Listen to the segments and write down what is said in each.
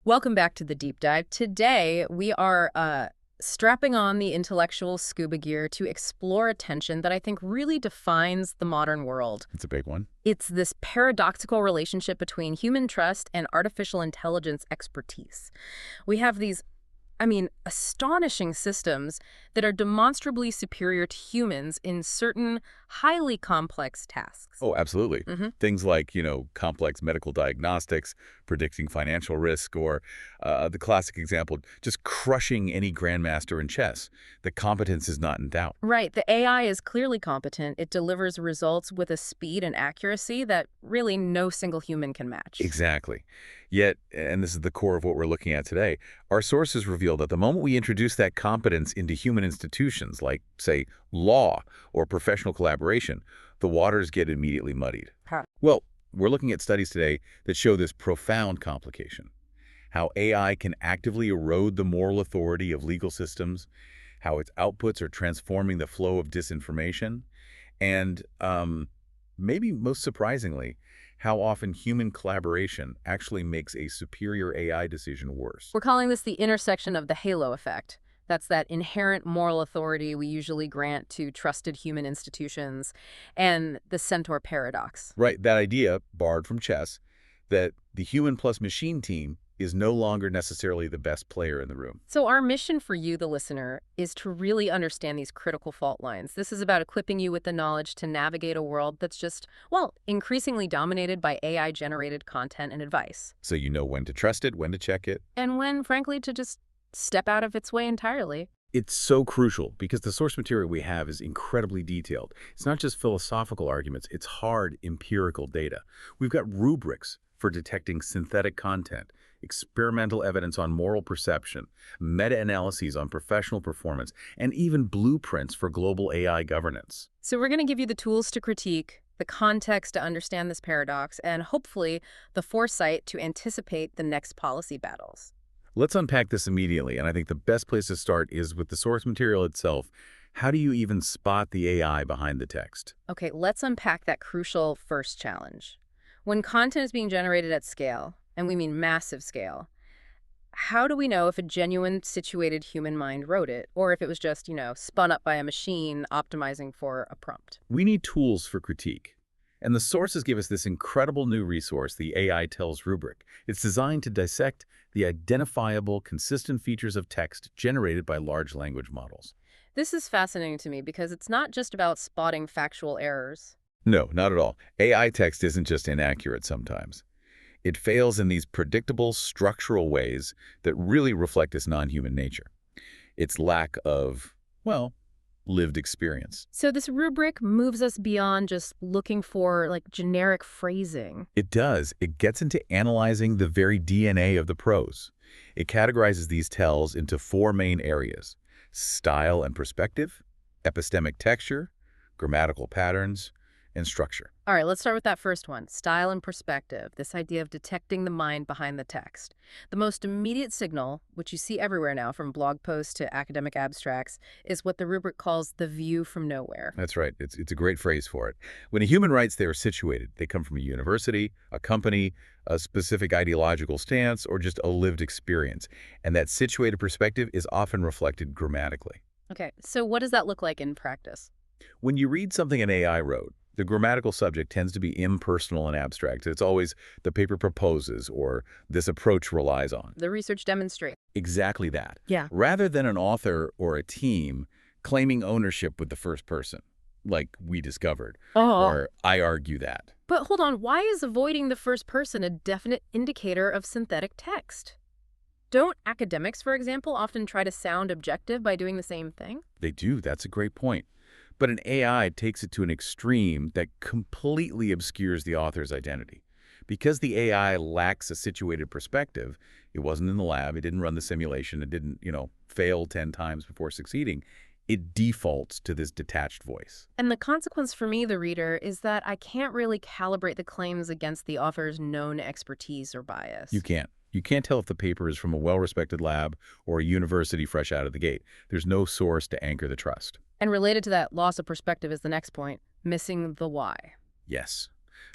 Welcome back to the deep dive. Today, we are strapping on the intellectual scuba gear to explore a tension that I think really defines the modern world. It's a big one. It's this paradoxical relationship between human trust and artificial intelligence expertise. We have these astonishing systems that are demonstrably superior to humans in certain highly complex tasks. Oh, absolutely. hmm Things like, complex medical diagnostics, predicting financial risk, or the classic example, just crushing any grandmaster in chess. The competence is not in doubt. Right. The AI is clearly competent. It delivers results with a speed and accuracy that really no single human can match. Exactly. Yet, and this is the core of what we're looking at today, our sources reveal that the moment we introduce that competence into human institutions, like, say, law or professional collaboration, the waters get immediately muddied. Huh. Well, we're looking at studies today that show this profound complication. How AI can actively erode the moral authority of legal systems, how its outputs are transforming the flow of disinformation, and maybe most surprisingly, how often human collaboration actually makes a superior AI decision worse. We're calling this the intersection of the halo effect. That's that inherent moral authority we usually grant to trusted human institutions, and the centaur paradox. Right, that idea, borrowed from chess, that the human plus machine team is no longer necessarily the best player in the room. So our mission for you, the listener, is to really understand these critical fault lines. This is about equipping you with the knowledge to navigate a world that's just, well, increasingly dominated by AI-generated content and advice. So you know when to trust it, when to check it. And when, frankly, to just step out of its way entirely. It's so crucial because the source material we have is incredibly detailed. It's not just philosophical arguments, it's hard empirical data. We've got rubrics for detecting synthetic content, experimental evidence on moral perception, meta-analyses on professional performance, and even blueprints for global AI governance. So we're going to give you the tools to critique, the context to understand this paradox, and hopefully the foresight to anticipate the next policy battles. Let's unpack this immediately, and I think the best place to start is with the source material itself. How do you even spot the AI behind the text? Okay, let's unpack that crucial first challenge. When content is being generated at scale, and we mean massive scale, how do we know if a genuine situated human mind wrote it, or if it was just, spun up by a machine optimizing for a prompt? We need tools for critique. And the sources give us this incredible new resource, the AI Tells rubric. It's designed to dissect the identifiable, consistent features of text generated by large language models. This is fascinating to me because it's not just about spotting factual errors. No, not at all. AI text isn't just inaccurate sometimes. It fails in these predictable, structural ways that really reflect its non-human nature. Its lack of, well, lived experience. So this rubric moves us beyond just looking for generic phrasing. It does. It gets into analyzing the very DNA of the prose. It categorizes these tells into four main areas: style and perspective, epistemic texture, grammatical patterns, and structure. All right, let's start with that first one, style and perspective, this idea of detecting the mind behind the text. The most immediate signal, which you see everywhere now from blog posts to academic abstracts, is what the rubric calls the view from nowhere. That's right. It's a great phrase for it. When a human writes they are situated, they come from a university, a company, a specific ideological stance, or just a lived experience. And that situated perspective is often reflected grammatically. Okay, so what does that look like in practice? When you read something an AI wrote, the grammatical subject tends to be impersonal and abstract. It's always the paper proposes or this approach relies on. The research demonstrates. Exactly that. Yeah. Rather than an author or a team claiming ownership with the first person, like we discovered, or I argue that. But hold on, why is avoiding the first person a definite indicator of synthetic text? Don't academics, for example, often try to sound objective by doing the same thing? They do. That's a great point. But an AI takes it to an extreme that completely obscures the author's identity. Because the AI lacks a situated perspective, it wasn't in the lab, it didn't run the simulation, it didn't, fail 10 times before succeeding, it defaults to this detached voice. And the consequence for me, the reader, is that I can't really calibrate the claims against the author's known expertise or bias. You can't. You can't tell if the paper is from a well-respected lab or a university fresh out of the gate. There's no source to anchor the trust. And related to that loss of perspective is the next point, missing the why. Yes.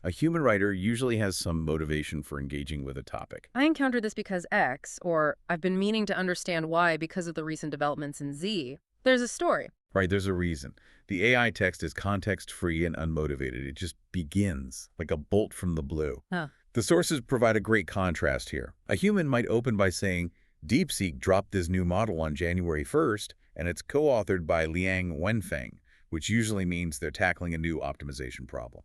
A human writer usually has some motivation for engaging with a topic. I encountered this because X, or I've been meaning to understand why because of the recent developments in Z. There's a story. Right, there's a reason. The AI text is context-free and unmotivated. It just begins, like a bolt from the blue. Huh. The sources provide a great contrast here. A human might open by saying, DeepSeek dropped this new model on January 1st, and it's co-authored by Liang Wenfeng, which usually means they're tackling a new optimization problem.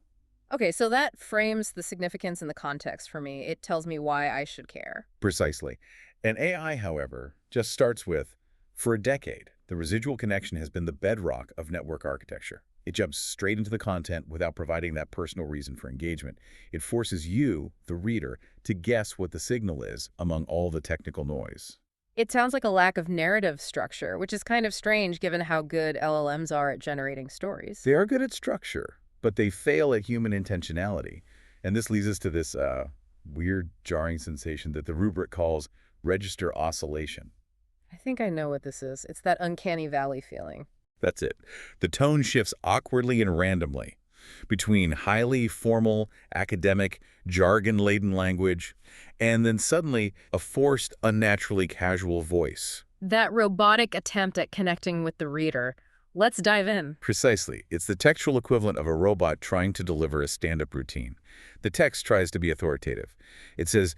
Okay, so that frames the significance and the context for me. It tells me why I should care. Precisely. An AI, however, just starts with, for a decade, the residual connection has been the bedrock of network architecture. It jumps straight into the content without providing that personal reason for engagement. It forces you, the reader, to guess what the signal is among all the technical noise. It sounds like a lack of narrative structure, which is kind of strange given how good LLMs are at generating stories. They are good at structure, but they fail at human intentionality. And this leads us to this weird, jarring sensation that the rubric calls register oscillation. I think I know what this is. It's that uncanny valley feeling. That's it. The tone shifts awkwardly and randomly between highly formal, academic, jargon-laden language, and then suddenly a forced, unnaturally casual voice. That robotic attempt at connecting with the reader. Let's dive in. Precisely. It's the textual equivalent of a robot trying to deliver a stand-up routine. The text tries to be authoritative. It says,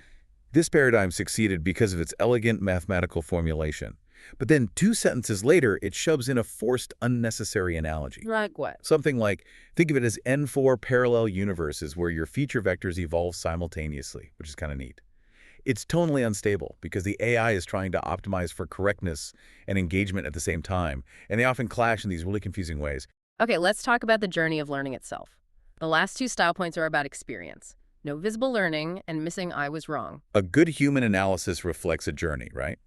this paradigm succeeded because of its elegant mathematical formulation. But then 2 sentences later, it shoves in a forced, unnecessary analogy. Like what? Something like, think of it as N4 parallel universes where your feature vectors evolve simultaneously, which is kind of neat. It's tonally unstable because the AI is trying to optimize for correctness and engagement at the same time, and they often clash in these really confusing ways. Okay, let's talk about the journey of learning itself. The last 2 style points are about experience. No visible learning and missing I was wrong. A good human analysis reflects a journey, right?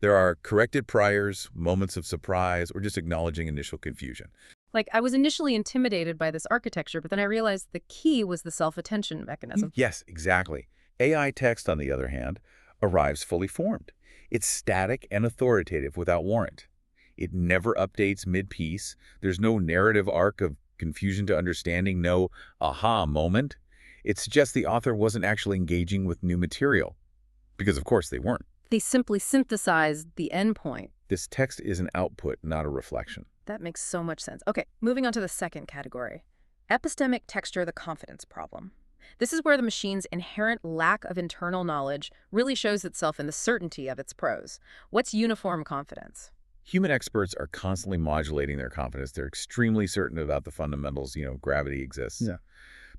There are corrected priors, moments of surprise, or just acknowledging initial confusion. Like, I was initially intimidated by this architecture, but then I realized the key was the self-attention mechanism. Yes, exactly. AI text, on the other hand, arrives fully formed. It's static and authoritative without warrant. It never updates mid-piece. There's no narrative arc of confusion to understanding, no aha moment. It suggests the author wasn't actually engaging with new material, because of course they weren't. They simply synthesized the endpoint. This text is an output, not a reflection. That makes so much sense. Okay, moving on to the second category. Epistemic texture, the confidence problem. This is where the machine's inherent lack of internal knowledge really shows itself in the certainty of its prose. What's uniform confidence? Human experts are constantly modulating their confidence. They're extremely certain about the fundamentals, gravity exists. Yeah.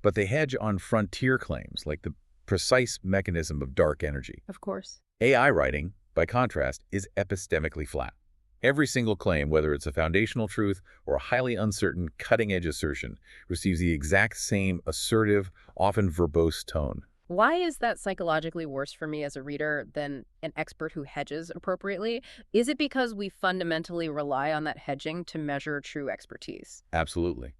But they hedge on frontier claims, like the precise mechanism of dark energy. Of course. AI writing, by contrast, is epistemically flat. Every single claim, whether it's a foundational truth or a highly uncertain, cutting-edge assertion, receives the exact same assertive, often verbose tone. Why is that psychologically worse for me as a reader than an expert who hedges appropriately? Is it because we fundamentally rely on that hedging to measure true expertise? Absolutely.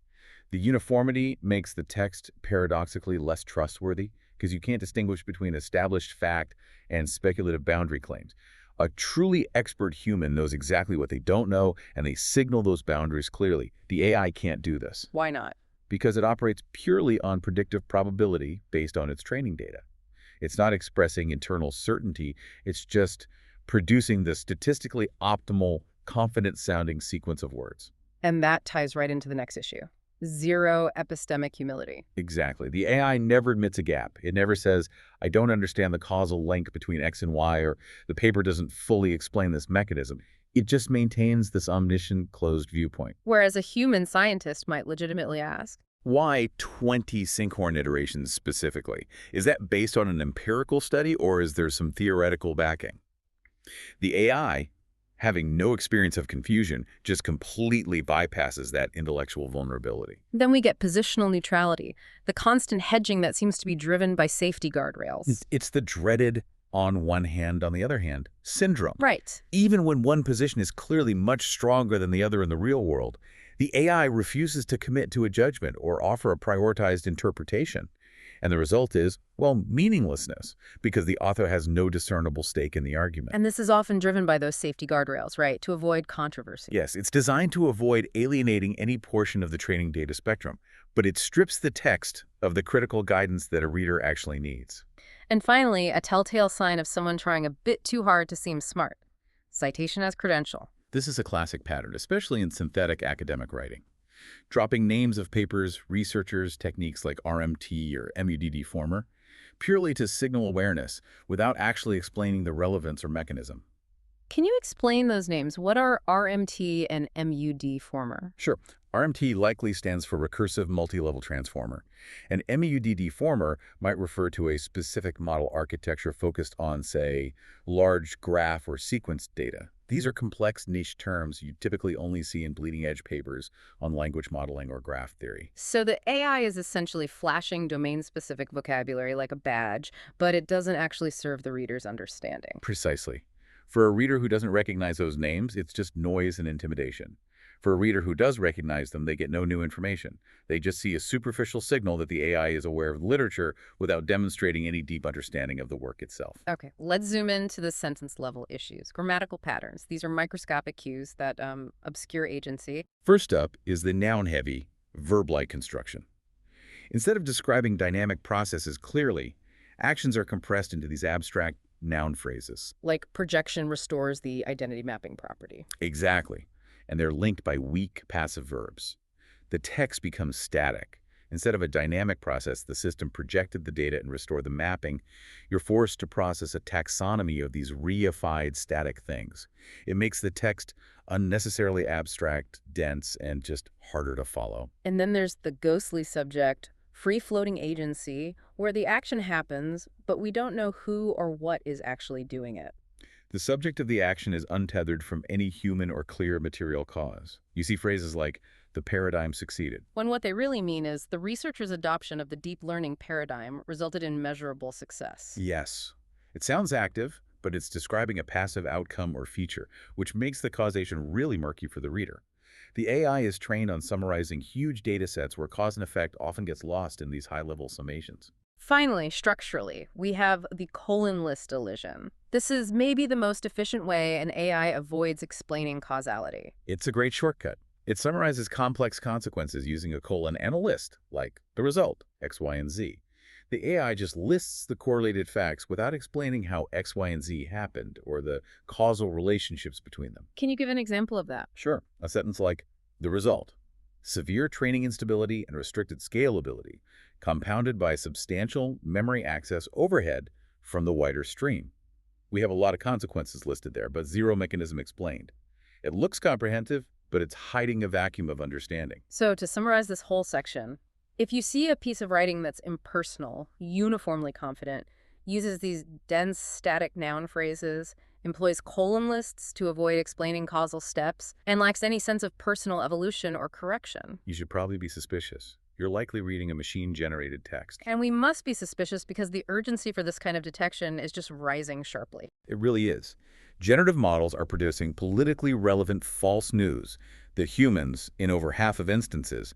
The uniformity makes the text paradoxically less trustworthy because you can't distinguish between established fact and speculative boundary claims. A truly expert human knows exactly what they don't know, and they signal those boundaries clearly. The AI can't do this. Why not? Because it operates purely on predictive probability based on its training data. It's not expressing internal certainty. It's just producing the statistically optimal, confident-sounding sequence of words. And that ties right into the next issue. Zero epistemic humility. Exactly. The AI never admits a gap. It never says, I don't understand the causal link between X and Y, or the paper doesn't fully explain this mechanism. It just maintains this omniscient, closed viewpoint. Whereas a human scientist might legitimately ask, why 20 sinkhorn iterations specifically? Is that based on an empirical study, or is there some theoretical backing? The AI, having no experience of confusion, just completely bypasses that intellectual vulnerability. Then we get positional neutrality, the constant hedging that seems to be driven by safety guardrails. It's the dreaded on one hand, on the other hand syndrome. Right. Even when one position is clearly much stronger than the other in the real world, the AI refuses to commit to a judgment or offer a prioritized interpretation. And the result is, well, meaninglessness, because the author has no discernible stake in the argument. And this is often driven by those safety guardrails, right, to avoid controversy. Yes, it's designed to avoid alienating any portion of the training data spectrum. but it strips the text of the critical guidance that a reader actually needs. And finally, a telltale sign of someone trying a bit too hard to seem smart. Citation as credential. This is a classic pattern, especially in synthetic academic writing. Dropping names of papers, researchers, techniques like RMT or MUD former, purely to signal awareness without actually explaining the relevance or mechanism. Can you explain those names? What are RMT and MUD former? Sure, RMT likely stands for Recursive Multi-Level Transformer, and MUD deformer might refer to a specific model architecture focused on, say, large graph or sequence data. These are complex niche terms you typically only see in bleeding-edge papers on language modeling or graph theory. So the AI is essentially flashing domain-specific vocabulary like a badge, but it doesn't actually serve the reader's understanding. Precisely. For a reader who doesn't recognize those names, it's just noise and intimidation. For a reader who does recognize them, they get no new information. They just see a superficial signal that the AI is aware of literature without demonstrating any deep understanding of the work itself. Okay, let's zoom into the sentence level issues. Grammatical patterns. These are microscopic cues that obscure agency. First up is the noun-heavy, verb-like construction. Instead of describing dynamic processes clearly, actions are compressed into these abstract noun phrases. Like projection restores the identity mapping property. Exactly. And they're linked by weak passive verbs. The text becomes static. Instead of a dynamic process, the system projected the data and restored the mapping. You're forced to process a taxonomy of these reified static things. It makes the text unnecessarily abstract, dense, and just harder to follow. And then there's the ghostly subject, free-floating agency, where the action happens, but we don't know who or what is actually doing it. The subject of the action is untethered from any human or clear material cause. You see phrases like, the paradigm succeeded. When what they really mean is the researchers' adoption of the deep learning paradigm resulted in measurable success. Yes. It sounds active, but it's describing a passive outcome or feature, which makes the causation really murky for the reader. The AI is trained on summarizing huge data sets where cause and effect often gets lost in these high-level summations. Finally, structurally, we have the colon-less elision. This is maybe the most efficient way an AI avoids explaining causality. It's a great shortcut. It summarizes complex consequences using a colon and a list, like the result, X, Y, and Z. The AI just lists the correlated facts without explaining how X, Y, and Z happened or the causal relationships between them. Can you give an example of that? Sure, a sentence like, the result, severe training instability and restricted scalability, compounded by substantial memory access overhead from the wider stream. We have a lot of consequences listed there, but zero mechanism explained. It looks comprehensive, but it's hiding a vacuum of understanding. So to summarize this whole section, if you see a piece of writing that's impersonal, uniformly confident, uses these dense static noun phrases, employs colon lists to avoid explaining causal steps, and lacks any sense of personal evolution or correction. You should probably be suspicious. You're likely reading a machine-generated text. And we must be suspicious because the urgency for this kind of detection is just rising sharply. It really is. Generative models are producing politically relevant false news that humans, in over half of instances,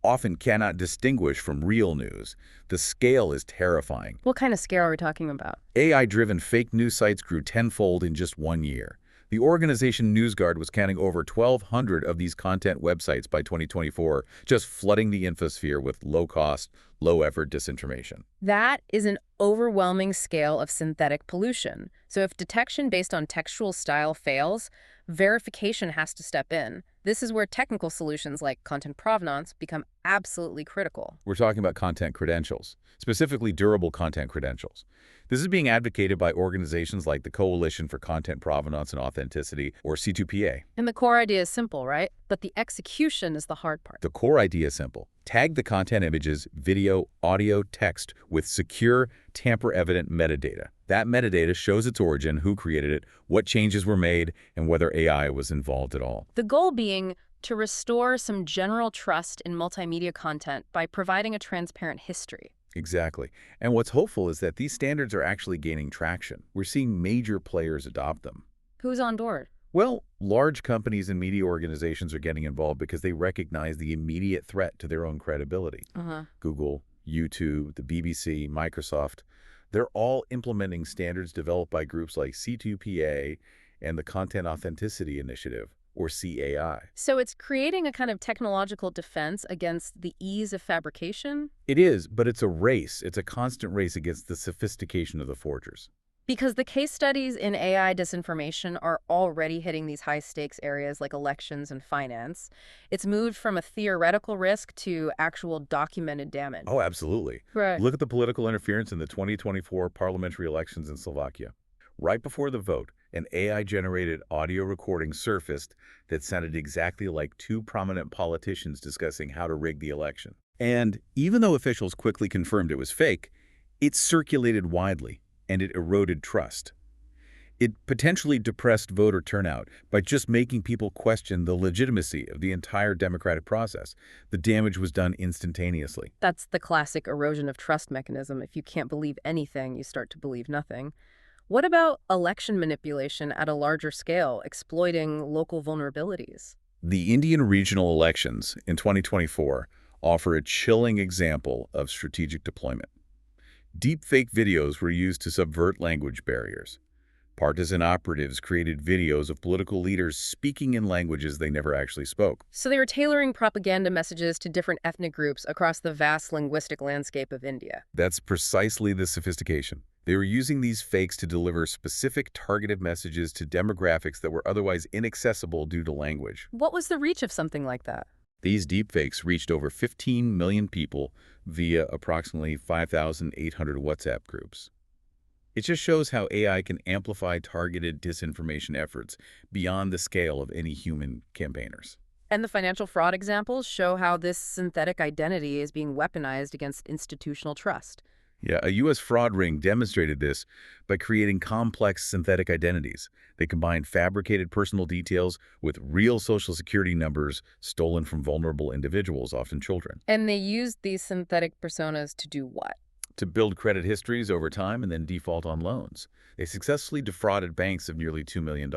often cannot distinguish from real news. The scale is terrifying. What kind of scale are we talking about? AI-driven fake news sites grew tenfold in just 1 year. The organization NewsGuard was counting over 1,200 of these content websites by 2024, just flooding the infosphere with low-cost, low-effort disinformation. That is an overwhelming scale of synthetic pollution. So if detection based on textual style fails, verification has to step in. This is where technical solutions like content provenance become absolutely critical. We're talking about content credentials, specifically durable content credentials. This is being advocated by organizations like the Coalition for Content Provenance and Authenticity, or C2PA. And the core idea is simple, right? But the execution is the hard part. The core idea is simple. Tag the content images, video, audio, text with secure, tamper-evident metadata. That metadata shows its origin, who created it, what changes were made, and whether AI was involved at all. The goal being to restore some general trust in multimedia content by providing a transparent history. Exactly. And what's hopeful is that these standards are actually gaining traction. We're seeing major players adopt them. Who's on board? Well, large companies and media organizations are getting involved because they recognize the immediate threat to their own credibility. Google, YouTube, the BBC, Microsoft, they're all implementing standards developed by groups like C2PA and the Content Authenticity Initiative. or CAI. So it's creating a kind of technological defense against the ease of fabrication? It is, but it's a race. It's a constant race against the sophistication of the forgers. Because the case studies in AI disinformation are already hitting these high-stakes areas like elections and finance. It's moved from a theoretical risk to actual documented damage. Oh, absolutely. Right. Look at the political interference in the 2024 parliamentary elections in Slovakia. Right before the vote, an AI-generated audio recording surfaced that sounded exactly like two prominent politicians discussing how to rig the election. And even though officials quickly confirmed it was fake, it circulated widely, and it eroded trust. It potentially depressed voter turnout by just making people question the legitimacy of the entire democratic process. The damage was done instantaneously. That's the classic erosion of trust mechanism. If you can't believe anything, you start to believe nothing. What about election manipulation at a larger scale, exploiting local vulnerabilities? The Indian regional elections in 2024 offer a chilling example of strategic deployment. Deepfake videos were used to subvert language barriers. Partisan operatives created videos of political leaders speaking in languages they never actually spoke. So they were tailoring propaganda messages to different ethnic groups across the vast linguistic landscape of India. That's precisely the sophistication. They were using these fakes to deliver specific targeted messages to demographics that were otherwise inaccessible due to language. What was the reach of something like that? These deepfakes reached over 15 million people via approximately 5,800 WhatsApp groups. It just shows how AI can amplify targeted disinformation efforts beyond the scale of any human campaigners. And the financial fraud examples show how this synthetic identity is being weaponized against institutional trust. Yeah, a U.S. fraud ring demonstrated this by creating complex synthetic identities. They combined fabricated personal details with real social security numbers stolen from vulnerable individuals, often children, And they used these synthetic personas to do what? to build credit histories over time and then default on loans. They successfully defrauded banks of nearly $2 million.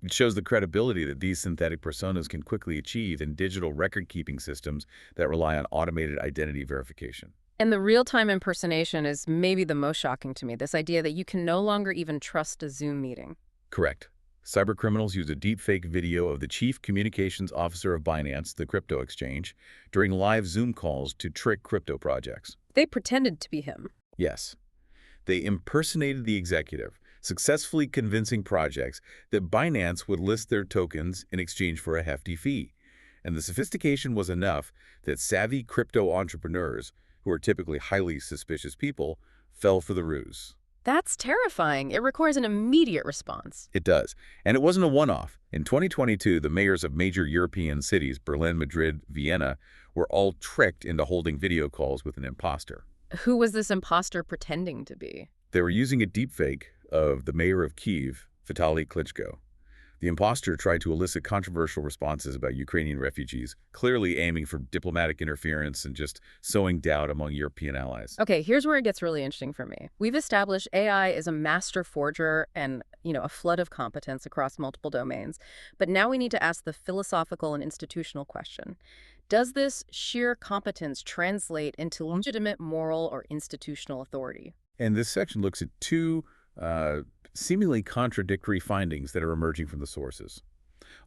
It shows the credibility that these synthetic personas can quickly achieve in digital record-keeping systems that rely on automated identity verification. And the real-time impersonation is maybe the most shocking to me, this idea that you can no longer even trust a Zoom meeting. Correct. Cybercriminals used a deepfake video of the chief communications officer of Binance, the crypto exchange, during live Zoom calls to trick crypto projects. They pretended to be him. Yes, they impersonated the executive, successfully convincing projects that Binance would list their tokens in exchange for a hefty fee. And the sophistication was enough that savvy crypto entrepreneurs, who are typically highly suspicious people, fell for the ruse. That's terrifying. It requires an immediate response. It does. And it wasn't a one-off. In 2022, the mayors of major European cities, Berlin, Madrid, Vienna, were all tricked into holding video calls with an imposter. Who was this imposter pretending to be? They were using a deepfake of the mayor of Kyiv, Vitaly Klitschko. The imposter tried to elicit controversial responses about Ukrainian refugees, clearly aiming for diplomatic interference and just sowing doubt among European allies. Okay, here's where it gets really interesting for me. We've established AI is a master forger and, a flood of competence across multiple domains. But now we need to ask the philosophical and institutional question. Does this sheer competence translate into legitimate moral or institutional authority? And this section looks at two seemingly contradictory findings that are emerging from the sources.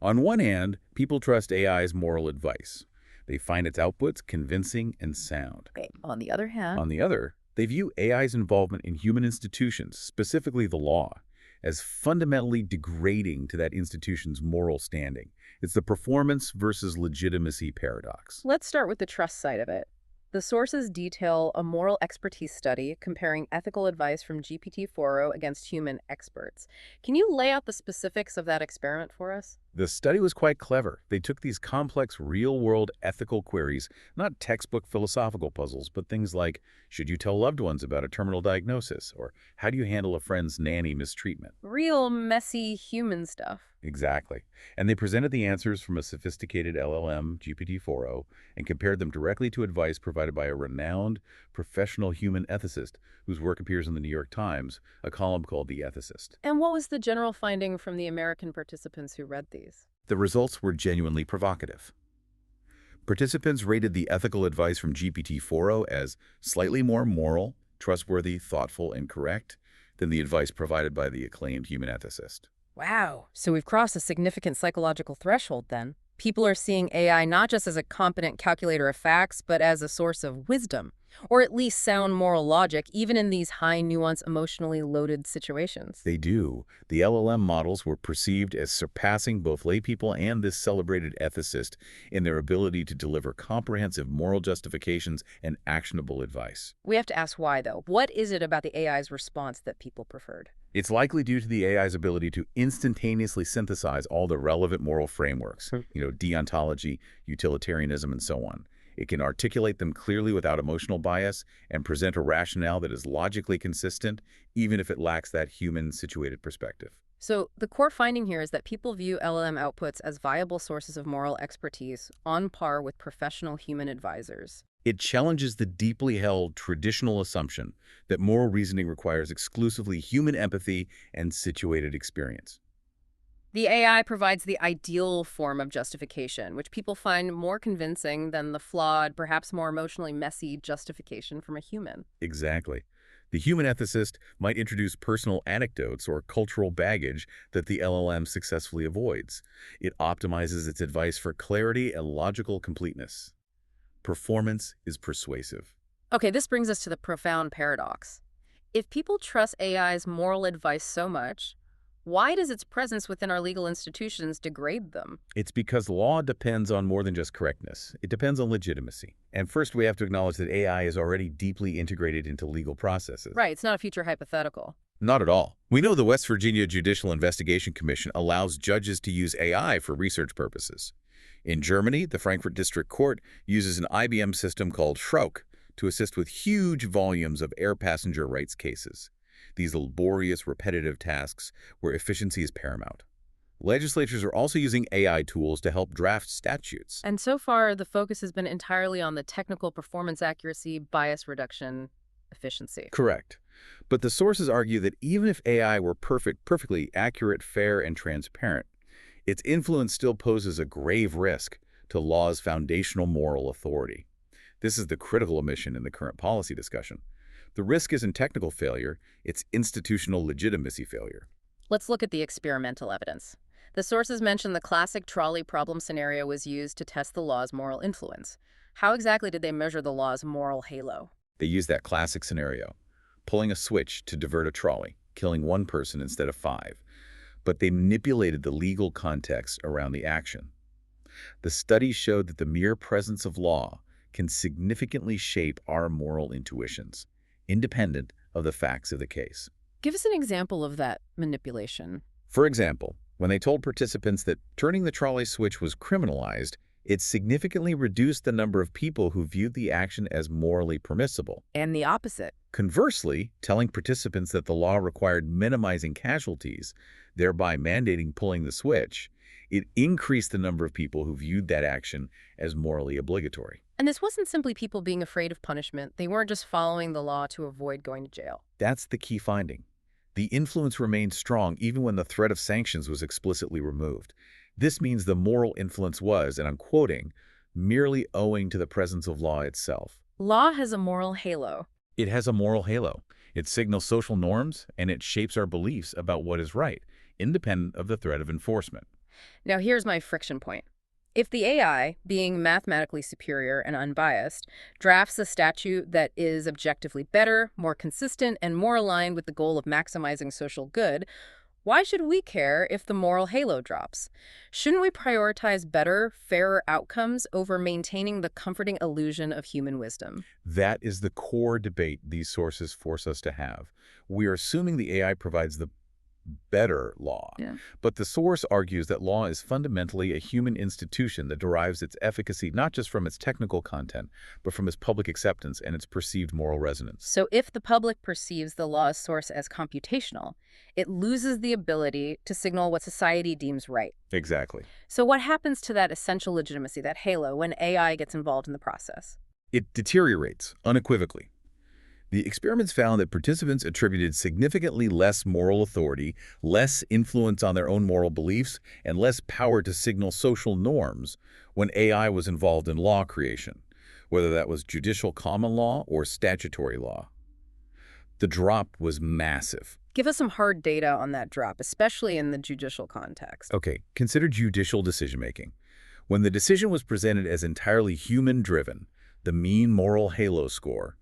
On one hand, people trust AI's moral advice. They find its outputs convincing and sound. Okay. On the other hand, On the other, they view AI's involvement in human institutions, specifically the law, as fundamentally degrading to that institution's moral standing. It's the performance versus legitimacy paradox. let's start with the trust side of it. The sources detail a moral expertise study comparing ethical advice from GPT-4o against human experts. Can you lay out the specifics of that experiment for us? The study was quite clever. They took these complex real-world ethical queries, not textbook philosophical puzzles, but things like, should you tell loved ones about a terminal diagnosis? Or how do you handle a friend's nanny mistreatment? Real, messy human stuff. Exactly. And they presented the answers from a sophisticated LLM, GPT-4o, and compared them directly to advice provided by a renowned professional human ethicist whose work appears in the New York Times, a column called The Ethicist. And what was the general finding from the American participants who read these? The results were genuinely provocative. Participants rated the ethical advice from GPT-4o as slightly more moral, trustworthy, thoughtful, and correct than the advice provided by the acclaimed human ethicist. Wow. So we've crossed a significant psychological threshold then. People are seeing AI not just as a competent calculator of facts, but as a source of wisdom, or at least sound moral logic, even in these high nuance, emotionally loaded situations. They do. The LLM models were perceived as surpassing both laypeople and this celebrated ethicist in their ability to deliver comprehensive moral justifications and actionable advice. We have to ask why, though. What is it about the AI's response that people preferred? It's likely due to the AI's ability to instantaneously synthesize all the relevant moral frameworks, deontology, utilitarianism, and so on. It can articulate them clearly without emotional bias and present a rationale that is logically consistent, even if it lacks that human-situated perspective. So, the core finding here is that people view LLM outputs as viable sources of moral expertise on par with professional human advisors. It challenges the deeply held traditional assumption that moral reasoning requires exclusively human empathy and situated experience. The AI provides the ideal form of justification, which people find more convincing than the flawed, perhaps more emotionally messy justification from a human. Exactly. The human ethicist might introduce personal anecdotes or cultural baggage that the LLM successfully avoids. It optimizes its advice for clarity and logical completeness. Performance is persuasive. Okay, this brings us to the profound paradox. If people trust AI's moral advice so much, why does its presence within our legal institutions degrade them? It's because law depends on more than just correctness. It depends on legitimacy. And first, we have to acknowledge that AI is already deeply integrated into legal processes. Right, it's not a future hypothetical. Not at all. We know the West Virginia Judicial Investigation Commission allows judges to use AI for research purposes. In Germany, the Frankfurt District Court uses an IBM system called Schrock to assist with huge volumes of air passenger rights cases. These laborious, repetitive tasks where efficiency is paramount. Legislatures are also using AI tools to help draft statutes. And so far, the focus has been entirely on the technical performance accuracy, bias reduction, efficiency. Correct. But the sources argue that even if AI were perfectly accurate, fair, and transparent, its influence still poses a grave risk to law's foundational moral authority. This is the critical omission in the current policy discussion. The risk isn't technical failure, it's institutional legitimacy failure. Let's look at the experimental evidence. The sources mention the classic trolley problem scenario was used to test the law's moral influence. How exactly did they measure the law's moral halo? They use that classic scenario, pulling a switch to divert a trolley, killing one person instead of 5. But they manipulated the legal context around the action. The study showed that the mere presence of law can significantly shape our moral intuitions, independent of the facts of the case. Give us an example of that manipulation. For example, when they told participants that turning the trolley switch was criminalized, it significantly reduced the number of people who viewed the action as morally permissible. And the opposite. Conversely, telling participants that the law required minimizing casualties, thereby mandating pulling the switch, it increased the number of people who viewed that action as morally obligatory. And this wasn't simply people being afraid of punishment. They weren't just following the law to avoid going to jail. That's the key finding. The influence remained strong even when the threat of sanctions was explicitly removed. This means the moral influence was, and I'm quoting, merely owing to the presence of law itself. Law has a moral halo. It has a moral halo. It signals social norms, and it shapes our beliefs about what is right, independent of the threat of enforcement. Now here's my friction point. If the AI, being mathematically superior and unbiased, drafts a statute that is objectively better, more consistent, and more aligned with the goal of maximizing social good, why should we care if the moral halo drops? Shouldn't we prioritize better, fairer outcomes over maintaining the comforting illusion of human wisdom? That is the core debate these sources force us to have. We are assuming the AI provides the better law. Yeah. But the source argues that law is fundamentally a human institution that derives its efficacy not just from its technical content, but from its public acceptance and its perceived moral resonance. So if the public perceives the law's source as computational, it loses the ability to signal what society deems right. Exactly. So what happens to that essential legitimacy, that halo, when AI gets involved in the process? It deteriorates unequivocally. The experiments found that participants attributed significantly less moral authority, less influence on their own moral beliefs, and less power to signal social norms when AI was involved in law creation, whether that was judicial common law or statutory law. The drop was massive. Give us some hard data on that drop, especially in the judicial context. Okay, consider judicial decision-making. When the decision was presented as entirely human-driven, the mean moral halo score,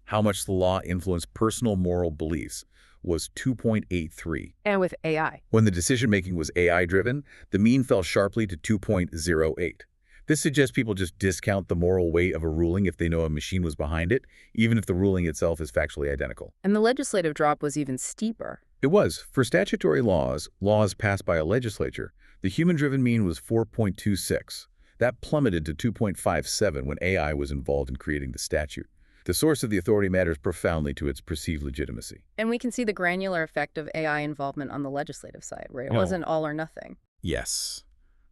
how much the law influenced personal moral beliefs, was 2.83. And with AI. When the decision-making was AI-driven, the mean fell sharply to 2.08. This suggests people just discount the moral weight of a ruling if they know a machine was behind it, even if the ruling itself is factually identical. And the legislative drop was even steeper. It was. For statutory laws passed by a legislature, the human-driven mean was 4.26. That plummeted to 2.57 when AI was involved in creating the statute. The source of the authority matters profoundly to its perceived legitimacy. And we can see the granular effect of AI involvement on the legislative side, right? It Oh. wasn't all or nothing. Yes.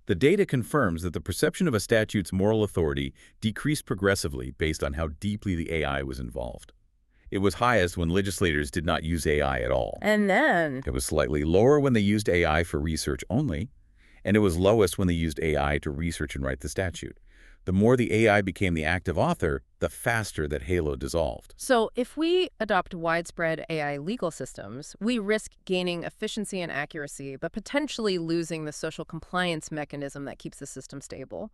The data confirms that the perception of a statute's moral authority decreased progressively based on how deeply the AI was involved. It was highest when legislators did not use AI at all. And then, It was slightly lower when they used AI for research only, and it was lowest when they used AI to research and write the statute. The more the AI became the active author, the faster that halo dissolved. so if we adopt widespread AI legal systems, we risk gaining efficiency and accuracy, but potentially losing the social compliance mechanism that keeps the system stable.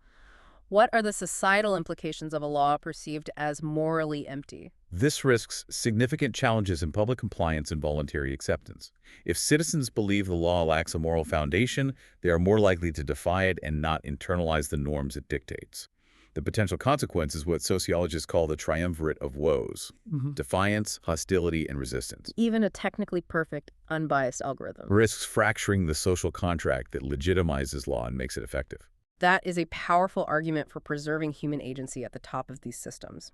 What are the societal implications of a law perceived as morally empty? This risks significant challenges in public compliance and voluntary acceptance. If citizens believe the law lacks a moral foundation, they are more likely to defy it and not internalize the norms it dictates. The potential consequence is what sociologists call the triumvirate of woes: defiance, hostility, and resistance. Even a technically perfect, unbiased algorithm. Risks fracturing the social contract that legitimizes law and makes it effective. That is a powerful argument for preserving human agency at the top of these systems.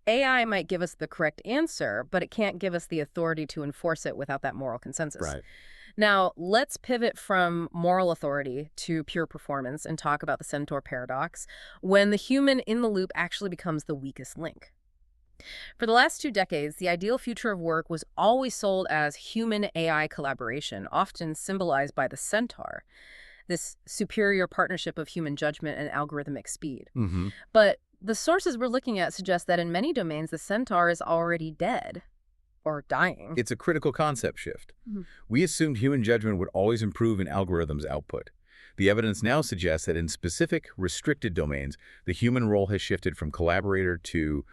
AI might give us the correct answer, but it can't give us the authority to enforce it without that moral consensus. Now, let's pivot from moral authority to pure performance and talk about the centaur paradox, when the human in the loop actually becomes the weakest link. For the last 2 decades, the ideal future of work was always sold as human-AI collaboration, often symbolized by the centaur, this superior partnership of human judgment and algorithmic speed. But the sources we're looking at suggest that in many domains, the centaur is already dead. Or dying. It's a critical concept shift. Mhm. We assumed human judgment would always improve an algorithm's output. The evidence now suggests that in specific, restricted domains, the human role has shifted from collaborator to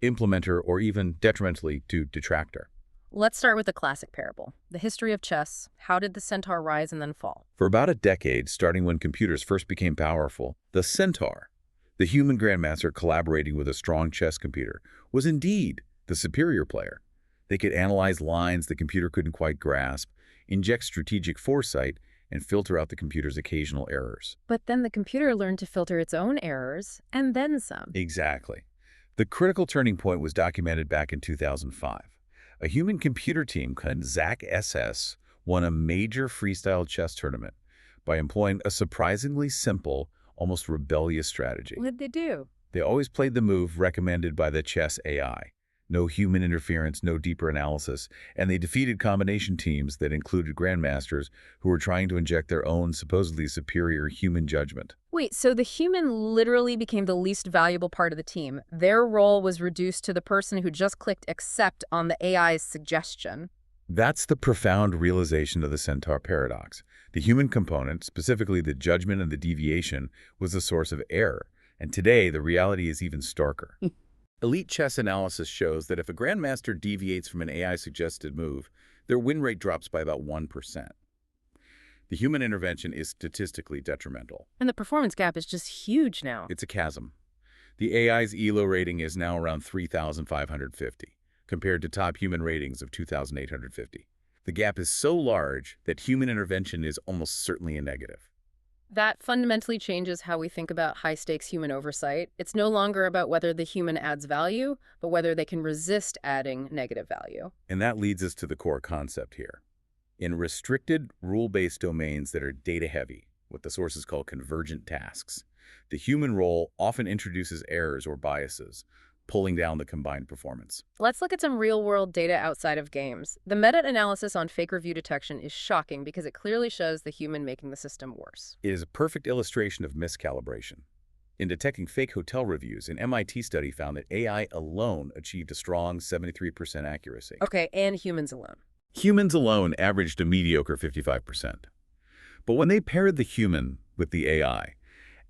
implementer, or even detrimentally to detractor. Let's start with the classic parable, the history of chess. How did the centaur rise and then fall? For about a decade, starting when computers first became powerful, the centaur, the human grandmaster collaborating with a strong chess computer, was indeed the superior player. They could analyze lines the computer couldn't quite grasp, inject strategic foresight, and filter out the computer's occasional errors. But then the computer learned to filter its own errors, and then some. Exactly. The critical turning point was documented back in 2005. A human-computer team called Zach SS won a major freestyle chess tournament by employing a surprisingly simple, almost rebellious strategy. What did they do? They always played the move recommended by the chess AI. No human interference, no deeper analysis, and they defeated combination teams that included grandmasters who were trying to inject their own supposedly superior human judgment. Wait, so the human literally became the least valuable part of the team. Their role was reduced to the person who just clicked accept on the AI's suggestion. That's the profound realization of the centaur paradox. The human component, specifically the judgment and the deviation, was the source of error. And today, the reality is even starker. Elite chess analysis shows that if a grandmaster deviates from an AI-suggested move, their win rate drops by about 1%. The human intervention is statistically detrimental. And the performance gap is just huge now. It's a chasm. The AI's ELO rating is now around 3,550, compared to top human ratings of 2,850. The gap is so large that human intervention is almost certainly a negative. That fundamentally changes how we think about high-stakes human oversight. It's no longer about whether the human adds value, but whether they can resist adding negative value. And that leads us to the core concept here. In restricted, rule-based domains that are data-heavy, what the sources call convergent tasks, the human role often introduces errors or biases, pulling down the combined performance. Let's look at some real-world data outside of games. The meta-analysis on fake review detection is shocking because it clearly shows the human making the system worse. It is a perfect illustration of miscalibration. In detecting fake hotel reviews, an MIT study found that AI alone achieved a strong 73% accuracy. Okay, and humans alone. Humans alone averaged a mediocre 55%. But when they paired the human with the AI,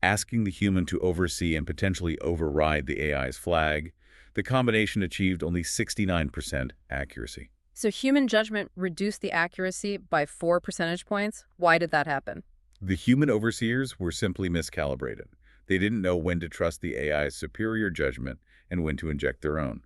asking the human to oversee and potentially override the AI's flag, the combination achieved only 69% accuracy. So human judgment reduced the accuracy by 4 percentage points? Why did that happen? The human overseers were simply miscalibrated. They didn't know when to trust the AI's superior judgment and when to inject their own.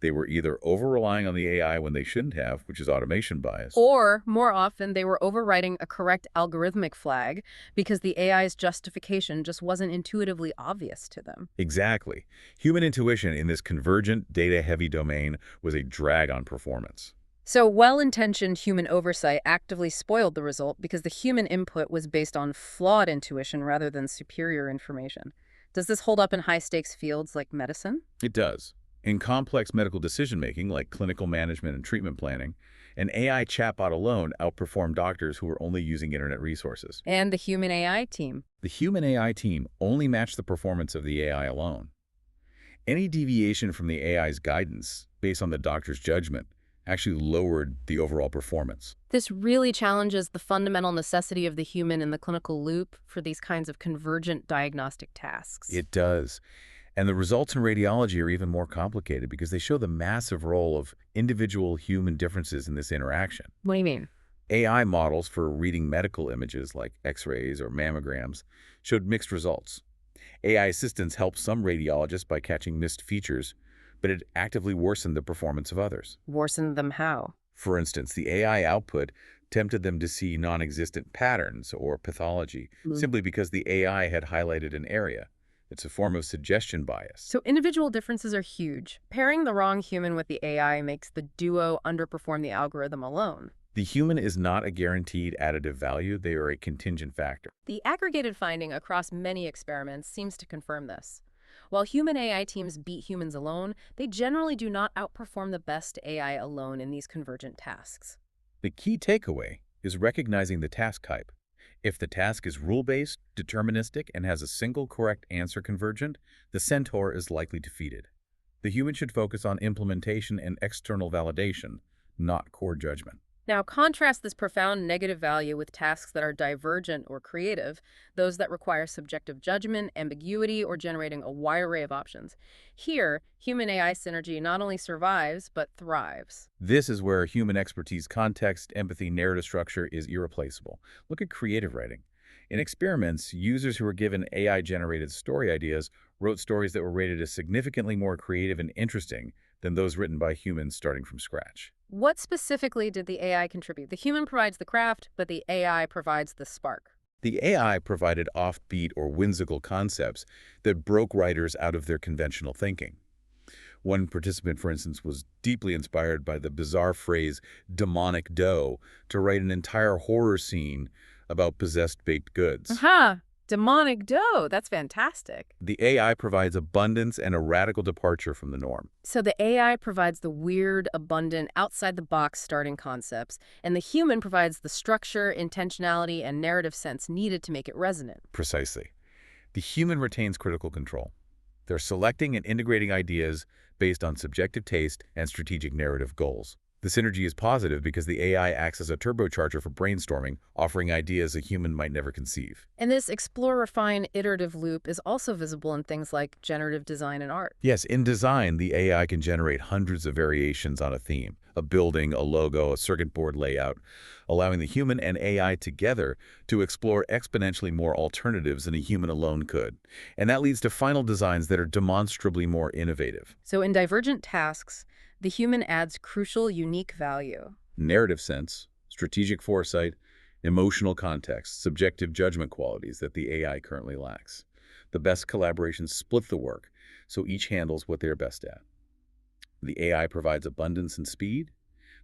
They were either over-relying on the AI when they shouldn't have, which is automation bias. Or, more often, they were overriding a correct algorithmic flag because the AI's justification just wasn't intuitively obvious to them. Exactly. Human intuition in this convergent, data-heavy domain was a drag on performance. So well-intentioned human oversight actively spoiled the result because the human input was based on flawed intuition rather than superior information. Does this hold up in high-stakes fields like medicine? It does. In complex medical decision-making, like clinical management and treatment planning, an AI chatbot alone outperformed doctors who were only using internet resources. And the human AI team? The human AI team only matched the performance of the AI alone. Any deviation from the AI's guidance, based on the doctor's judgment, actually lowered the overall performance. This really challenges the fundamental necessity of the human in the clinical loop for these kinds of convergent diagnostic tasks. It does. And the results in radiology are even more complicated because they show the massive role of individual human differences in this interaction. What do you mean? AI models for reading medical images like X-rays or mammograms showed mixed results. AI assistants helped some radiologists by catching missed features, but it actively worsened the performance of others. Worsen them how? For instance, the AI output tempted them to see non-existent patterns or pathology simply because the AI had highlighted an area. It's a form of suggestion bias. So individual differences are huge. Pairing the wrong human with the AI makes the duo underperform the algorithm alone. The human is not a guaranteed additive value. They are a contingent factor. The aggregated finding across many experiments seems to confirm this. While human AI teams beat humans alone, they generally do not outperform the best AI alone in these convergent tasks. The key takeaway is recognizing the task type. If the task is rule-based, deterministic, and has a single correct answer convergent, the centaur is likely defeated. The human should focus on implementation and external validation, not core judgment. Now, contrast this profound negative value with tasks that are divergent or creative, those that require subjective judgment, ambiguity, or generating a wide array of options. Here, human-AI synergy not only survives, but thrives. This is where human expertise, context, empathy, narrative structure is irreplaceable. Look at creative writing. In experiments, users who were given AI-generated story ideas wrote stories that were rated as significantly more creative and interesting than those written by humans starting from scratch. What specifically did the AI contribute? The human provides the craft, but the AI provides the spark. The AI provided offbeat or whimsical concepts that broke writers out of their conventional thinking. One participant, for instance, was deeply inspired by the bizarre phrase demonic dough to write an entire horror scene about possessed baked goods. Aha! Demonic dough. That's fantastic. The AI provides abundance and a radical departure from the norm. So the AI provides the weird, abundant, outside-the-box starting concepts, and the human provides the structure, intentionality, and narrative sense needed to make it resonant. Precisely. The human retains critical control. They're selecting and integrating ideas based on subjective taste and strategic narrative goals. The synergy is positive because the AI acts as a turbocharger for brainstorming, offering ideas a human might never conceive. And this explore, refine, iterative loop is also visible in things like generative design and art. Yes, in design, the AI can generate hundreds of variations on a theme, a building, a logo, a circuit board layout, allowing the human and AI together to explore exponentially more alternatives than a human alone could. And that leads to final designs that are demonstrably more innovative. So in divergent tasks, the human adds crucial, unique value. Narrative sense, strategic foresight, emotional context, subjective judgment qualities that the AI currently lacks. The best collaborations split the work, so each handles what they're best at. The AI provides abundance and speed.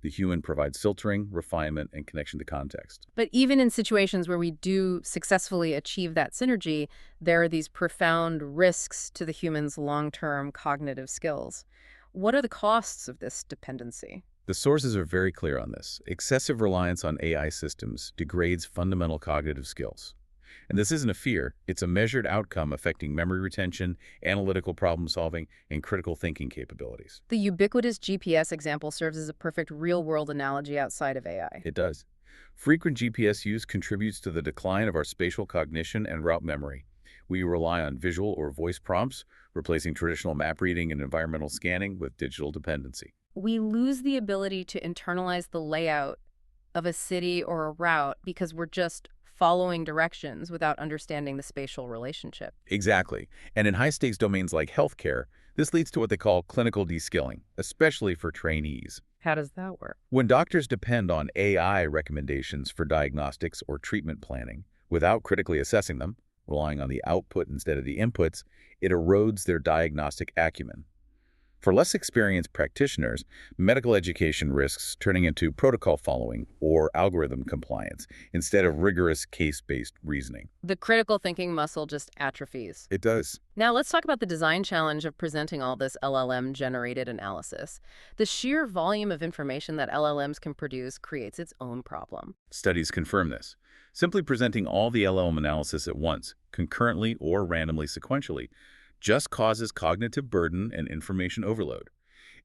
The human provides filtering, refinement, and connection to context. But even in situations where we do successfully achieve that synergy, there are these profound risks to the human's long-term cognitive skills. What are the costs of this dependency? The sources are very clear on this. Excessive reliance on AI systems degrades fundamental cognitive skills. And this isn't a fear, it's a measured outcome affecting memory retention, analytical problem solving, and critical thinking capabilities. The ubiquitous GPS example serves as a perfect real-world analogy outside of AI. It does. Frequent GPS use contributes to the decline of our spatial cognition and route memory. We rely on visual or voice prompts, replacing traditional map reading and environmental scanning with digital dependency. We lose the ability to internalize the layout of a city or a route because we're just following directions without understanding the spatial relationship. Exactly. And in high-stakes domains like healthcare, this leads to what they call clinical de-skilling, especially for trainees. How does that work? When doctors depend on AI recommendations for diagnostics or treatment planning without critically assessing them, relying on the output instead of the inputs, it erodes their diagnostic acumen. For less experienced practitioners, medical education risks turning into protocol following or algorithm compliance instead of rigorous case-based reasoning. The critical thinking muscle just atrophies. It does. Now let's talk about the design challenge of presenting all this LLM-generated analysis. The sheer volume of information that LLMs can produce creates its own problem. Studies confirm this. Simply presenting all the LLM analysis at once, concurrently or randomly sequentially, just causes cognitive burden and information overload.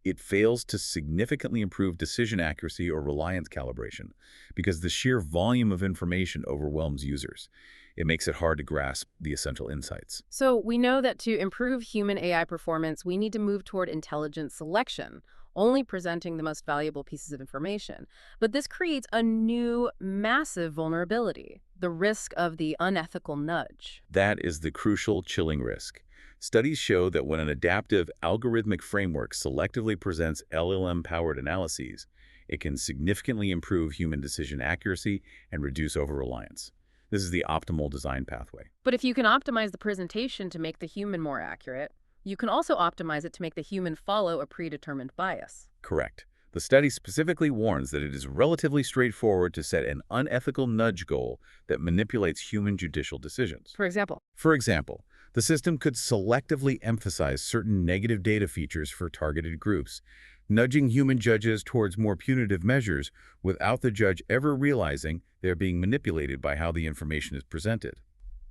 It fails to significantly improve decision accuracy or reliance calibration because the sheer volume of information overwhelms users. It makes it hard to grasp the essential insights. So we know that to improve human AI performance, we need to move toward intelligent selection, only presenting the most valuable pieces of information. But this creates a new, massive vulnerability, the risk of the unethical nudge. That is the crucial chilling risk. Studies show that when an adaptive algorithmic framework selectively presents LLM-powered analyses, it can significantly improve human decision accuracy and reduce overreliance. This is the optimal design pathway. But if you can optimize the presentation to make the human more accurate, you can also optimize it to make the human follow a predetermined bias. Correct. The study specifically warns that it is relatively straightforward to set an unethical nudge goal that manipulates human judicial decisions. For example, For example, the system could selectively emphasize certain negative data features for targeted groups, nudging human judges towards more punitive measures without the judge ever realizing they're being manipulated by how the information is presented.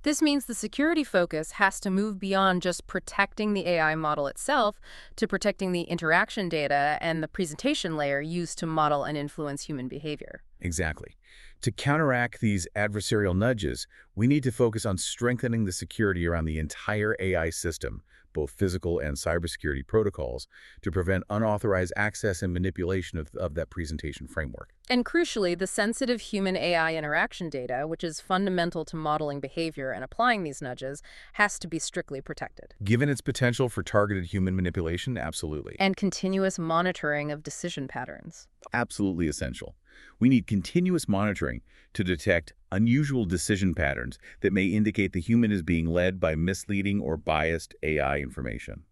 this means the security focus has to move beyond just protecting the AI model itself to protecting the interaction data and the presentation layer used to model and influence human behavior. Exactly. To counteract these adversarial nudges, we need to focus on strengthening the security around the entire AI system, both physical and cybersecurity protocols, to prevent unauthorized access and manipulation of that presentation framework. And crucially, the sensitive human-AI interaction data, which is fundamental to modeling behavior and applying these nudges, has to be strictly protected. Given its potential for targeted human manipulation, absolutely. And continuous monitoring of decision patterns. Absolutely essential. We need continuous monitoring to detect unusual decision patterns that may indicate the human is being led by misleading or biased AI information.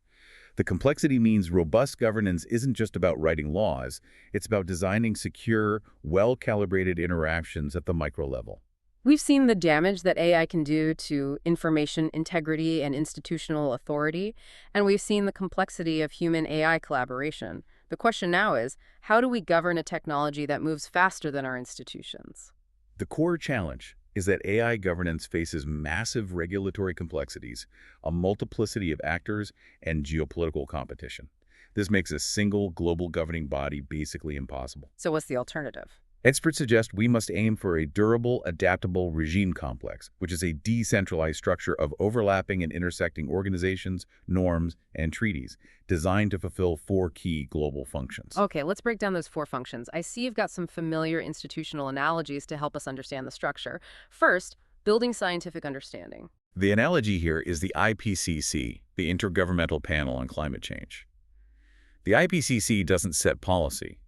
The complexity means robust governance isn't just about writing laws, it's about designing secure, well-calibrated interactions at the micro level. We've seen the damage that AI can do to information integrity and institutional authority, and we've seen the complexity of human-AI collaboration. The question now is, how do we govern a technology that moves faster than our institutions? The core challenge is that AI governance faces massive regulatory complexities, a multiplicity of actors, and geopolitical competition. This makes a single global governing body basically impossible. So what's the alternative? Experts suggest we must aim for a durable, adaptable regime complex, which is a decentralized structure of overlapping and intersecting organizations, norms, and treaties, designed to fulfill 4 key global functions. Okay, let's break down those 4 functions. I see you've got some familiar institutional analogies to help us understand the structure. First, building scientific understanding. The analogy here is the IPCC, the Intergovernmental Panel on Climate Change. The IPCC doesn't set policy,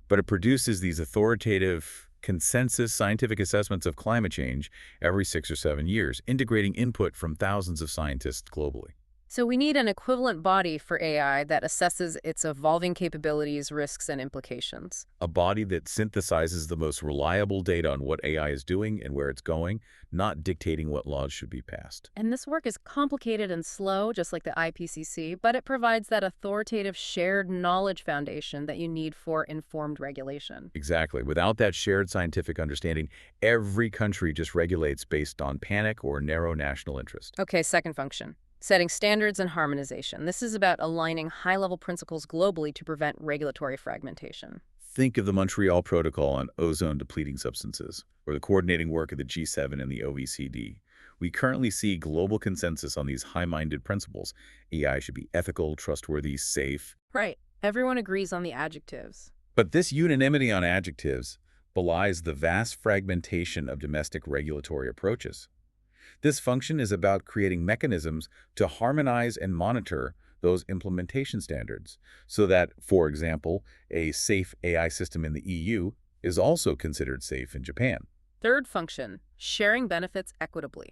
but it produces these authoritative, consensus scientific assessments of climate change every 6 or 7 years, integrating input from thousands of scientists globally. So we need an equivalent body for AI that assesses its evolving capabilities, risks, and implications. A body that synthesizes the most reliable data on what AI is doing and where it's going, not dictating what laws should be passed. And this work is complicated and slow, just like the IPCC, but it provides that authoritative shared knowledge foundation that you need for informed regulation. Exactly. Without that shared scientific understanding, every country just regulates based on panic or narrow national interest. Okay, second function. Setting standards and harmonization. This is about aligning high-level principles globally to prevent regulatory fragmentation. Think of the Montreal Protocol on ozone-depleting substances, or the coordinating work of the G7 and the OECD. We currently see global consensus on these high-minded principles. AI should be ethical, trustworthy, safe. Right. Everyone agrees on the adjectives. But this unanimity on adjectives belies the vast fragmentation of domestic regulatory approaches. This function is about creating mechanisms to harmonize and monitor those implementation standards so that, for example, a safe AI system in the EU is also considered safe in Japan. Third function, sharing benefits equitably.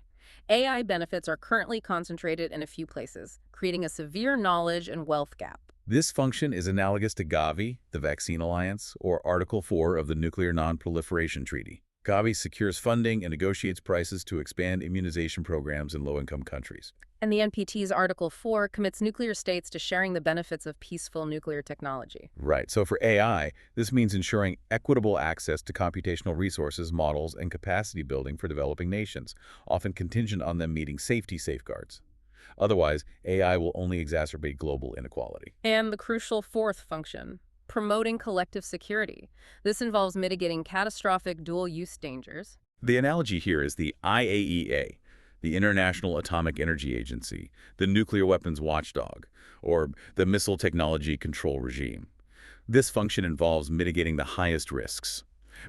AI benefits are currently concentrated in a few places, creating a severe knowledge and wealth gap. This function is analogous to Gavi, the Vaccine Alliance, or Article 4 of the Nuclear Non-Proliferation Treaty. Gavi secures funding and negotiates prices to expand immunization programs in low-income countries. And the NPT's Article 4 commits nuclear states to sharing the benefits of peaceful nuclear technology. Right. So for AI, this means ensuring equitable access to computational resources, models, and capacity building for developing nations, often contingent on them meeting safety safeguards. Otherwise, AI will only exacerbate global inequality. And the crucial fourth function, promoting collective security. This involves mitigating catastrophic dual-use dangers. The analogy here is the IAEA, the International Atomic Energy Agency, the nuclear weapons watchdog, or the Missile Technology Control Regime. This function involves mitigating the highest risks,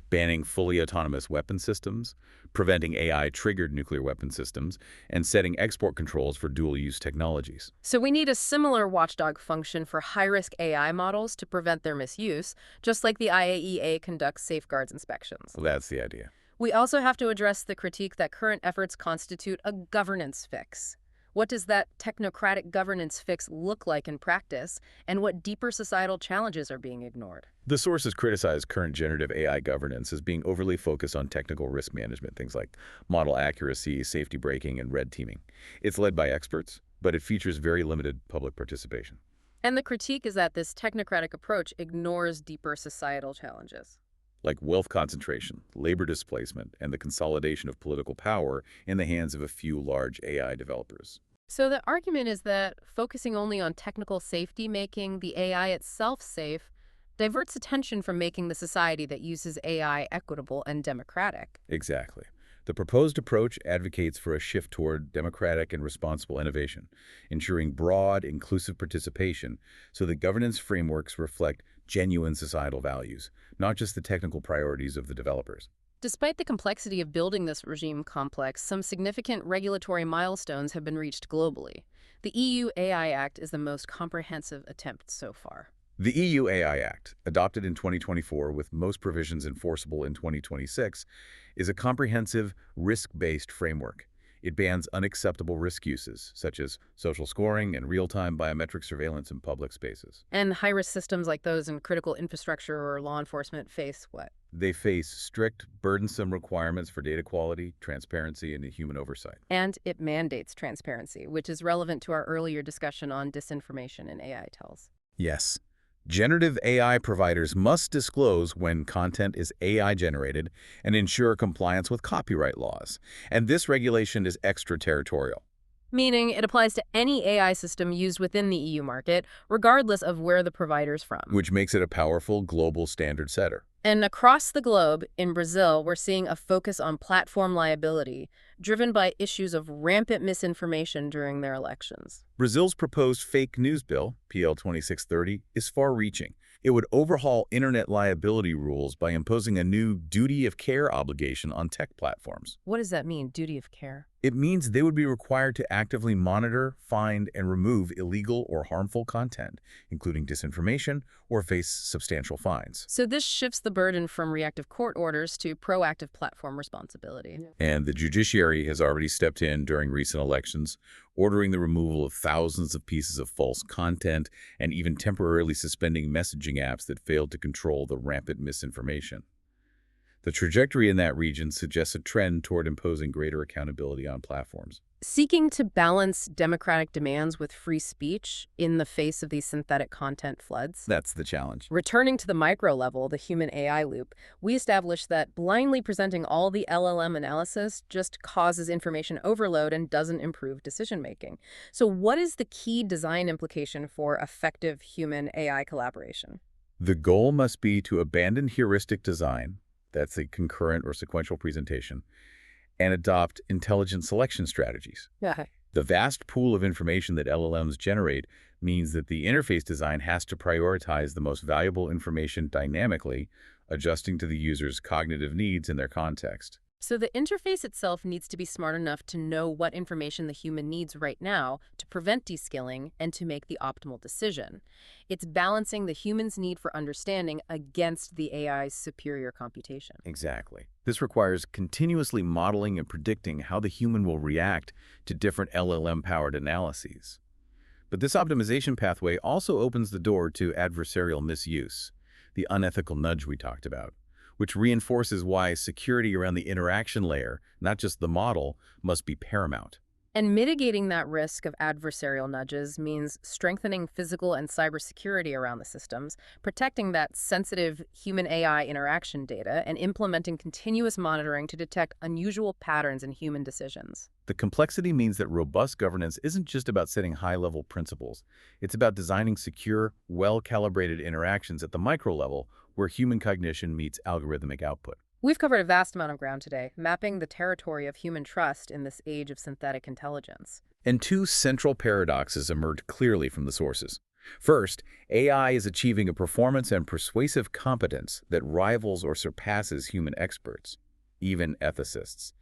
banning fully autonomous weapon systems, preventing AI-triggered nuclear weapon systems, and setting export controls for dual-use technologies. So we need a similar watchdog function for high-risk AI models to prevent their misuse, just like the IAEA conducts safeguards inspections. Well, that's the idea. We also have to address the critique that current efforts constitute a governance fix. What does that technocratic governance fix look like in practice, and what deeper societal challenges are being ignored? The sources criticize current generative AI governance as being overly focused on technical risk management, things like model accuracy, safety breaking, and red teaming. It's led by experts, but it features very limited public participation. And the critique is that this technocratic approach ignores deeper societal challenges. Like wealth concentration, labor displacement, and the consolidation of political power in the hands of a few large AI developers. So the argument is that focusing only on technical safety, making the AI itself safe, diverts attention from making the society that uses AI equitable and democratic. Exactly. The proposed approach advocates for a shift toward democratic and responsible innovation, ensuring broad, inclusive participation so that governance frameworks reflect genuine societal values, not just the technical priorities of the developers. Despite the complexity of building this regime complex, some significant regulatory milestones have been reached globally. The EU AI Act is the most comprehensive attempt so far. The EU AI Act, adopted in 2024 with most provisions enforceable in 2026, is a comprehensive, risk-based framework. It bans unacceptable risk uses, such as social scoring and real-time biometric surveillance in public spaces. And high-risk systems like those in critical infrastructure or law enforcement face what? They face strict, burdensome requirements for data quality, transparency, and human oversight. And it mandates transparency, which is relevant to our earlier discussion on disinformation in AI tells. Yes. Generative AI providers must disclose when content is AI-generated and ensure compliance with copyright laws. And this regulation is extraterritorial. Meaning it applies to any AI system used within the EU market, regardless of where the provider's from. Which makes it a powerful global standard setter. And across the globe, in Brazil, we're seeing a focus on platform liability, driven by issues of rampant misinformation during their elections. Brazil's proposed fake news bill, PL 2630, is far-reaching. It would overhaul internet liability rules by imposing a new duty of care obligation on tech platforms. What does that mean, duty of care? It means they would be required to actively monitor, find, and remove illegal or harmful content, including disinformation, or face substantial fines. So this shifts the burden from reactive court orders to proactive platform responsibility. Yeah. And the judiciary has already stepped in during recent elections, ordering the removal of thousands of pieces of false content and even temporarily suspending messaging apps that failed to control the rampant misinformation. The trajectory in that region suggests a trend toward imposing greater accountability on platforms. Seeking to balance democratic demands with free speech in the face of these synthetic content floods. That's the challenge. Returning to the micro level, the human AI loop, we established that blindly presenting all the LLM analysis just causes information overload and doesn't improve decision-making. So what is the key design implication for effective human-AI collaboration? The goal must be to abandon heuristic design, that's a concurrent or sequential presentation, and adopt intelligent selection strategies. Yeah. The vast pool of information that LLMs generate means that the interface design has to prioritize the most valuable information dynamically, adjusting to the user's cognitive needs and their context. So the interface itself needs to be smart enough to know what information the human needs right now to prevent deskilling and to make the optimal decision. It's balancing the human's need for understanding against the AI's superior computation. Exactly. This requires continuously modeling and predicting how the human will react to different LLM-powered analyses. But this optimization pathway also opens the door to adversarial misuse, the unethical nudge we talked about, which reinforces why security around the interaction layer, not just the model, must be paramount. And mitigating that risk of adversarial nudges means strengthening physical and cybersecurity around the systems, protecting that sensitive human-AI interaction data, and implementing continuous monitoring to detect unusual patterns in human decisions. The complexity means that robust governance isn't just about setting high-level principles. It's about designing secure, well-calibrated interactions at the micro level where human cognition meets algorithmic output. We've covered a vast amount of ground today, mapping the territory of human trust in this age of synthetic intelligence. And two central paradoxes emerge clearly from the sources. First, AI is achieving a performance and persuasive competence that rivals or surpasses human experts, even ethicists.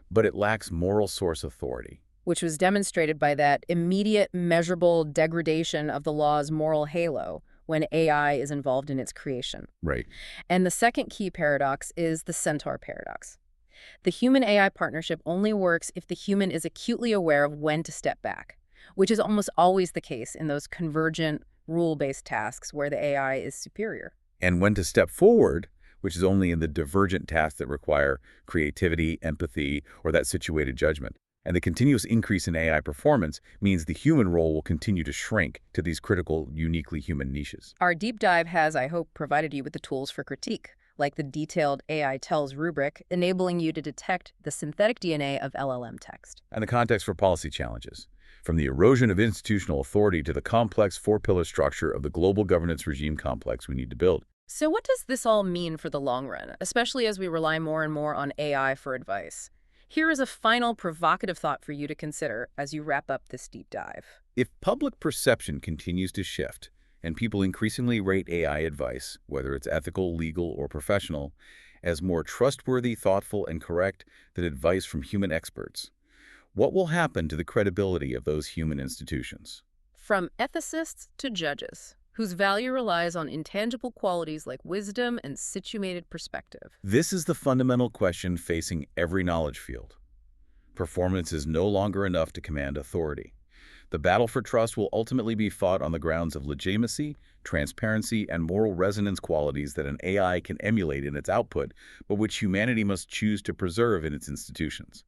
But it lacks moral source authority, Which was demonstrated by that immediate, measurable degradation of the law's moral halo when AI is involved in its creation. right? And the second key paradox is the centaur paradox. The human-AI partnership only works if the human is acutely aware of when to step back, which is almost always the case in those convergent, rule-based tasks where the AI is superior. And when to step forward, which is only in the divergent tasks that require creativity, empathy, or that situated judgment. And the continuous increase in AI performance means the human role will continue to shrink to these critical, uniquely human niches. Our deep dive has, I hope, provided you with the tools for critique, like the detailed AI tells rubric, enabling you to detect the synthetic DNA of LLM text. And the context for policy challenges, from the erosion of institutional authority to the complex four-pillar structure of the global governance regime complex we need to build. So what does this all mean for the long run, especially as we rely more and more on AI for advice? Here is a final provocative thought for you to consider as you wrap up this deep dive. If public perception continues to shift, and people increasingly rate AI advice, whether it's ethical, legal, or professional, as more trustworthy, thoughtful, and correct than advice from human experts, what will happen to the credibility of those human institutions? From ethicists to judges, whose value relies on intangible qualities like wisdom and situated perspective. This is the fundamental question facing every knowledge field. Performance is no longer enough to command authority. The battle for trust will ultimately be fought on the grounds of legitimacy, transparency, and moral resonance qualities that an AI can emulate in its output, but which humanity must choose to preserve in its institutions.